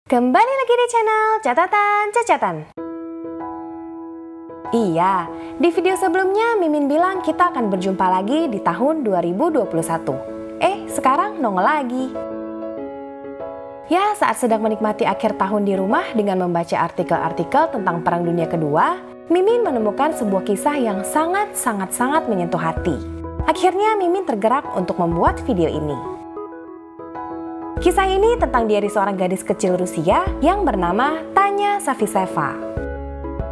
Kembali lagi di channel Catatan Cacatan. Iya, di video sebelumnya Mimin bilang kita akan berjumpa lagi di tahun 2021. Sekarang nongol lagi. Ya, saat sedang menikmati akhir tahun di rumah dengan membaca artikel-artikel tentang Perang Dunia Kedua, Mimin menemukan sebuah kisah yang sangat menyentuh hati. Akhirnya Mimin tergerak untuk membuat video ini. Kisah ini tentang diari seorang gadis kecil Rusia yang bernama Tanya Savitseva.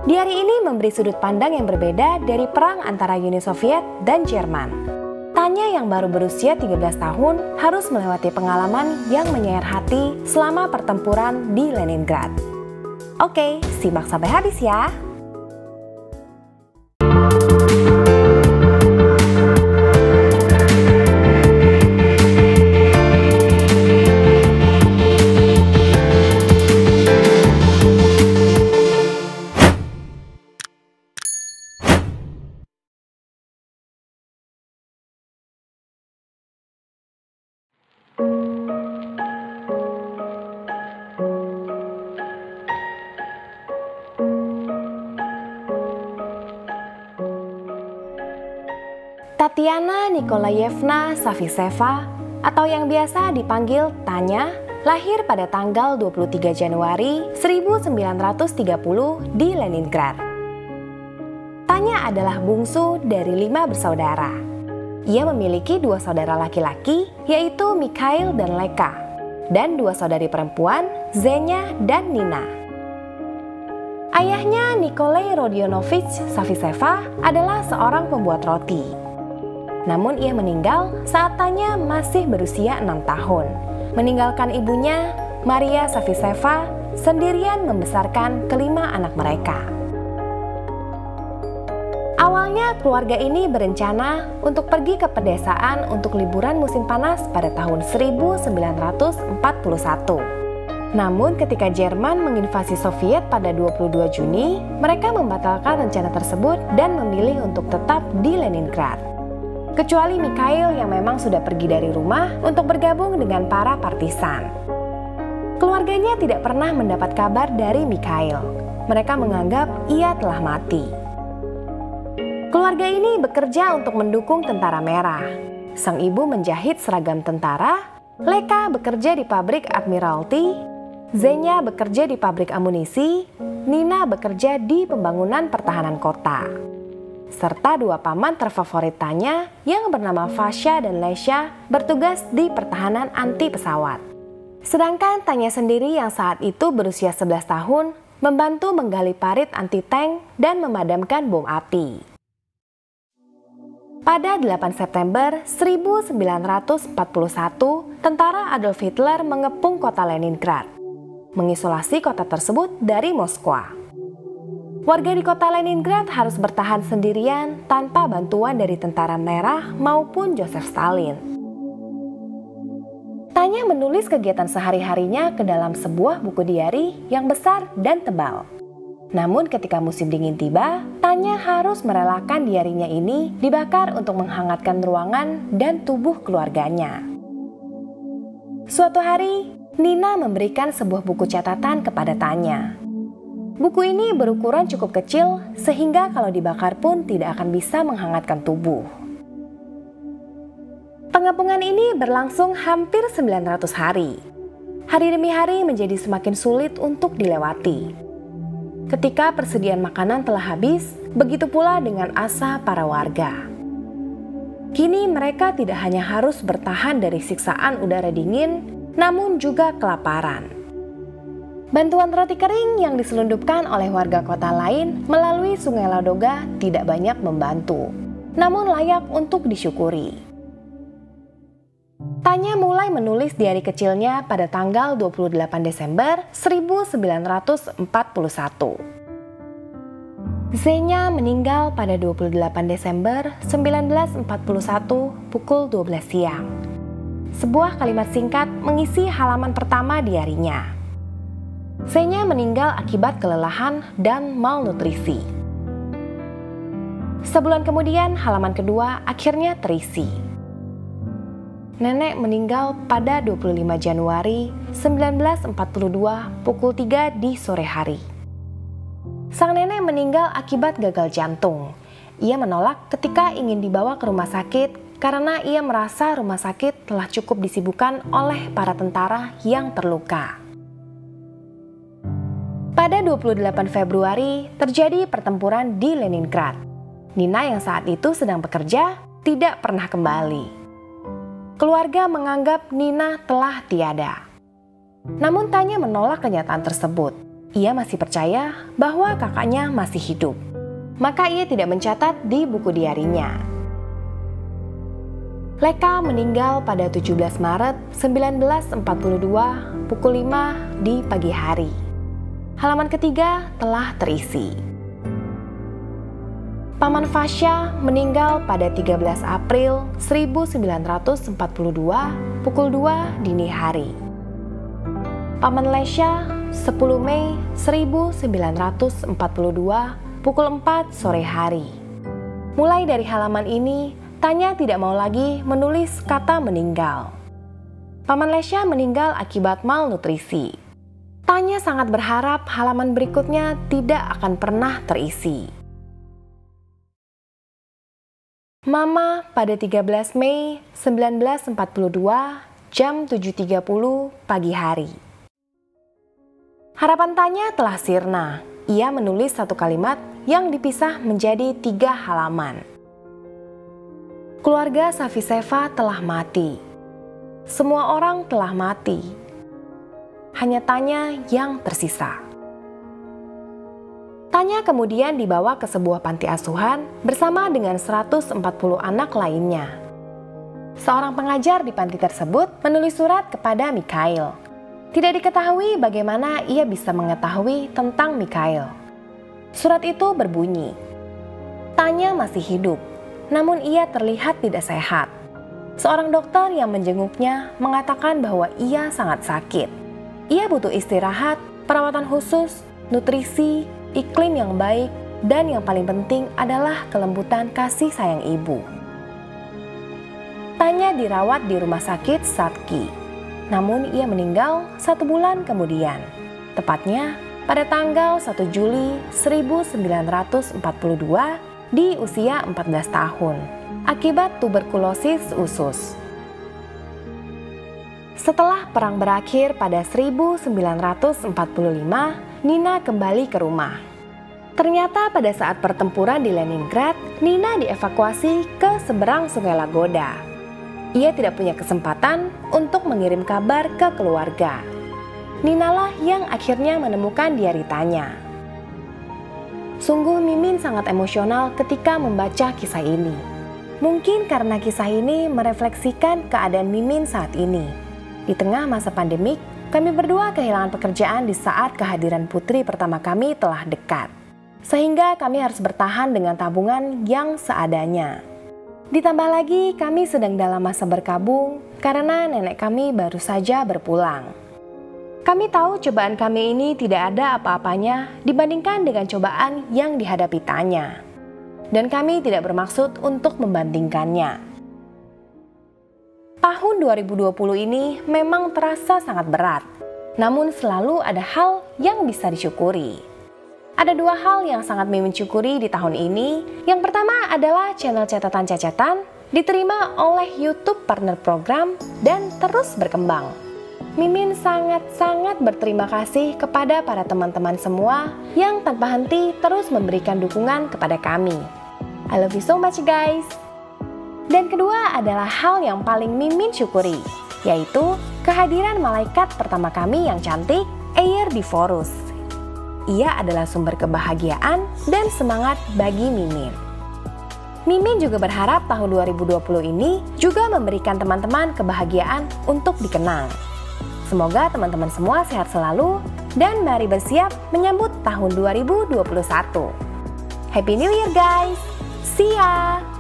Diari ini memberi sudut pandang yang berbeda dari perang antara Uni Soviet dan Jerman. Tanya yang baru berusia 13 tahun harus melewati pengalaman yang menyayat hati selama pertempuran di Leningrad. Oke, simak sampai habis ya. Tatiana Nikolayevna Savitseva atau yang biasa dipanggil Tanya lahir pada tanggal 23 Januari 1930 di Leningrad. Tanya adalah bungsu dari 5 bersaudara. Ia memiliki 2 saudara laki-laki yaitu Mikhail dan Leka dan 2 saudari perempuan Zhenya dan Nina. Ayahnya Nikolai Rodionovich Savitseva adalah seorang pembuat roti. Namun ia meninggal saat Tanya masih berusia 6 tahun, meninggalkan ibunya, Maria Savitseva, sendirian membesarkan kelima anak mereka. Awalnya keluarga ini berencana untuk pergi ke pedesaan untuk liburan musim panas pada tahun 1941. Namun ketika Jerman menginvasi Soviet pada 22 Juni, mereka membatalkan rencana tersebut dan memilih untuk tetap di Leningrad. Kecuali Mikhail yang memang sudah pergi dari rumah untuk bergabung dengan para partisan. Keluarganya tidak pernah mendapat kabar dari Mikhail. Mereka menganggap ia telah mati. Keluarga ini bekerja untuk mendukung Tentara Merah. Sang ibu menjahit seragam tentara, Leka bekerja di pabrik Admiralty, Zhenya bekerja di pabrik amunisi, Nina bekerja di pembangunan pertahanan kota. Serta 2 paman terfavorit Tanya yang bernama Vasya dan Lesya bertugas di pertahanan anti pesawat. Sedangkan Tanya sendiri yang saat itu berusia 11 tahun membantu menggali parit anti-tank dan memadamkan bom api. Pada 8 September 1941, tentara Adolf Hitler mengepung kota Leningrad, mengisolasi kota tersebut dari Moskwa. Warga di kota Leningrad harus bertahan sendirian tanpa bantuan dari Tentara Merah maupun Joseph Stalin. Tanya menulis kegiatan sehari-harinya ke dalam sebuah buku diari yang besar dan tebal. Namun ketika musim dingin tiba, Tanya harus merelakan diarinya ini dibakar untuk menghangatkan ruangan dan tubuh keluarganya. Suatu hari, Nina memberikan sebuah buku catatan kepada Tanya. Buku ini berukuran cukup kecil sehingga kalau dibakar pun tidak akan bisa menghangatkan tubuh. Pengepungan ini berlangsung hampir 900 hari. Hari demi hari menjadi semakin sulit untuk dilewati. Ketika persediaan makanan telah habis, begitu pula dengan asa para warga. Kini mereka tidak hanya harus bertahan dari siksaan udara dingin, namun juga kelaparan. Bantuan roti kering yang diselundupkan oleh warga kota lain melalui Sungai Ladoga tidak banyak membantu, namun layak untuk disyukuri. Tanya mulai menulis diari kecilnya pada tanggal 28 Desember 1941. Zhenya meninggal pada 28 Desember 1941 pukul 12 siang. Sebuah kalimat singkat mengisi halaman pertama diarinya. Zhenya meninggal akibat kelelahan dan malnutrisi. Sebulan kemudian halaman kedua akhirnya terisi. Nenek meninggal pada 25 Januari 1942 pukul 3 di sore hari. Sang nenek meninggal akibat gagal jantung. Ia menolak ketika ingin dibawa ke rumah sakit karena ia merasa rumah sakit telah cukup disibukkan oleh para tentara yang terluka. Pada 28 Februari terjadi pertempuran di Leningrad. Nina yang saat itu sedang bekerja tidak pernah kembali. Keluarga menganggap Nina telah tiada. Namun Tanya menolak kenyataan tersebut. Ia masih percaya bahwa kakaknya masih hidup. Maka ia tidak mencatat di buku diarinya. Leka meninggal pada 17 Maret 1942 pukul 5 di pagi hari. Halaman ketiga telah terisi. Paman Fasya meninggal pada 13 April 1942 pukul 2 dini hari. Paman Lesya 10 Mei 1942 pukul 4 sore hari. Mulai dari halaman ini, Tanya tidak mau lagi menulis kata meninggal. Paman Lesya meninggal akibat malnutrisi. Tanya sangat berharap halaman berikutnya tidak akan pernah terisi. Mama pada 13 Mei 1942 jam 7.30 pagi hari. Harapan Tanya telah sirna. Ia menulis satu kalimat yang dipisah menjadi 3 halaman. Keluarga Safiseva telah mati. Semua orang telah mati. Hanya Tanya yang tersisa. Tanya kemudian dibawa ke sebuah panti asuhan bersama dengan 140 anak lainnya. Seorang pengajar di panti tersebut menulis surat kepada Mikhail. Tidak diketahui bagaimana ia bisa mengetahui tentang Mikhail. Surat itu berbunyi, Tanya masih hidup, namun ia terlihat tidak sehat. Seorang dokter yang menjenguknya mengatakan bahwa ia sangat sakit. Ia butuh istirahat, perawatan khusus, nutrisi, iklim yang baik, dan yang paling penting adalah kelembutan kasih sayang ibu. Tanya dirawat di rumah sakit Satki. Namun ia meninggal 1 bulan kemudian, tepatnya pada tanggal 1 Juli 1942 di usia 14 tahun, akibat tuberkulosis usus. Setelah perang berakhir pada 1945, Nina kembali ke rumah. Ternyata pada saat pertempuran di Leningrad, Nina dievakuasi ke seberang Sungai Lagoda. Ia tidak punya kesempatan untuk mengirim kabar ke keluarga. Ninalah yang akhirnya menemukan diari Tanya. Sungguh Mimin sangat emosional ketika membaca kisah ini. Mungkin karena kisah ini merefleksikan keadaan Mimin saat ini. Di tengah masa pandemik, kami berdua kehilangan pekerjaan di saat kehadiran putri pertama kami telah dekat. Sehingga kami harus bertahan dengan tabungan yang seadanya. Ditambah lagi kami sedang dalam masa berkabung karena nenek kami baru saja berpulang. Kami tahu cobaan kami ini tidak ada apa-apanya dibandingkan dengan cobaan yang dihadapi Tanya. Dan kami tidak bermaksud untuk membandingkannya. Tahun 2020 ini memang terasa sangat berat, namun selalu ada hal yang bisa disyukuri. Ada 2 hal yang sangat Mimin syukuri di tahun ini. Yang pertama adalah channel Catatan Cacatan diterima oleh YouTube Partner Program dan terus berkembang. Mimin sangat-sangat berterima kasih kepada para teman-teman semua yang tanpa henti terus memberikan dukungan kepada kami. I love you so much guys. Dan kedua adalah hal yang paling Mimin syukuri, yaitu kehadiran malaikat pertama kami yang cantik, Eir Divorus. Ia adalah sumber kebahagiaan dan semangat bagi Mimin. Mimin juga berharap tahun 2020 ini juga memberikan teman-teman kebahagiaan untuk dikenang. Semoga teman-teman semua sehat selalu dan mari bersiap menyambut tahun 2021. Happy New Year guys! See ya!